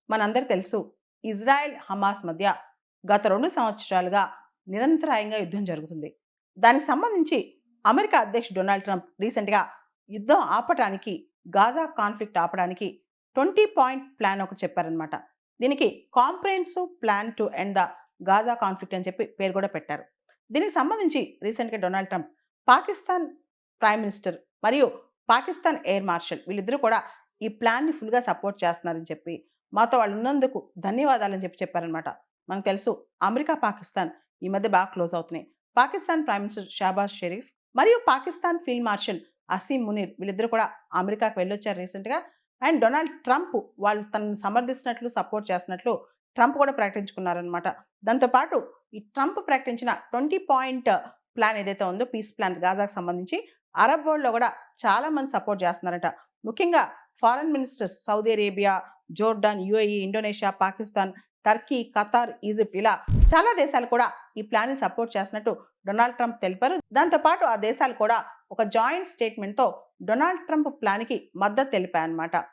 మనందరూ తెలుసు Israel Hamas మధ్య గత 2 సంవత్సరాలుగా నిరంతరాయంగా యుద్ధం జరుగుతుంది. దానికి సంబంధించి అమెరికా అధ్యక్షుడు డొనాల్డ్ ట్రంప్ రీసెంట్‌గా యుద్ధం ఆపటానికి, గాజా కాన్ఫ్లిక్ట్ ఆపడానికి 20 పాయింట్ ప్లాన్ ఒకటి చెప్పారనమాట. దీనికి comprehensive plan to end the Gaza conflict అని చెప్పి పేరు కూడా పెట్టారు. దీనికి సంబంధించి రీసెంట్‌గా Donald Trump Pakistan prime minister మరియు పాకిస్తాన్ ఎయిర్ మార్షల్ వీళ్ళిద్దరూ కూడా ఈ ప్లాన్‌ని ఫుల్‌గా సపోర్ట్ చేస్తున్నారని చెప్పి మాతో వాళ్ళున్నందుకు ధన్యవాదాలని చెప్పారనమాట. మనకు తెలుసు అమెరికా, పాకిస్తాన్ ఈ మధ్య బాగా క్లోజ్ అవుతున్నాయి. పాకిస్తాన్ ప్రైమ్ మినిస్టర్ షహబాజ్ షరీఫ్ మరియు పాకిస్తాన్ ఫీల్డ్ మార్షల్ అసీం మునీర్ వీళ్ళిద్దరూ కూడా అమెరికాకి వెళ్ళొచ్చారు రీసెంట్‌గా. అండ్ డొనాల్డ్ ట్రంప్ వాళ్ళు తనని సమర్థిస్తున్నట్లు, సపోర్ట్ చేస్తున్నట్లు ట్రంప్ కూడా ప్రకటించుకున్నారనమాట. దాంతో పాటు ఈ ట్రంప్ ప్రకటించిన 20 పాయింట్ ప్లాన్ ఏదైతే ఉందో పీస్ ప్లాన్ గాజాకు సంబంధించి అరబ్ వరల్డ్‌లో కూడా చాలా మంది సపోర్ట్ చేస్తున్నారట. ముఖ్యంగా foreign ministers Saudi Arabia, Jordan, UAE, Indonesia, Pakistan, Turkey, Qatar, Egypt ఇలా చాలా దేశాలు కూడా ఈ ప్లాన్‌ని సపోర్ట్ చేస్తున్నట్టు డొనాల్డ్ ట్రంప్ తెలిపారు. దాంతో పాటు ఆ దేశాలు కూడా ఒక జాయింట్ స్టేట్మెంట్‌తో డొనాల్డ్ ట్రంప్ ప్లాన్‌కి మద్దతు తెలిపాయన్నమాట.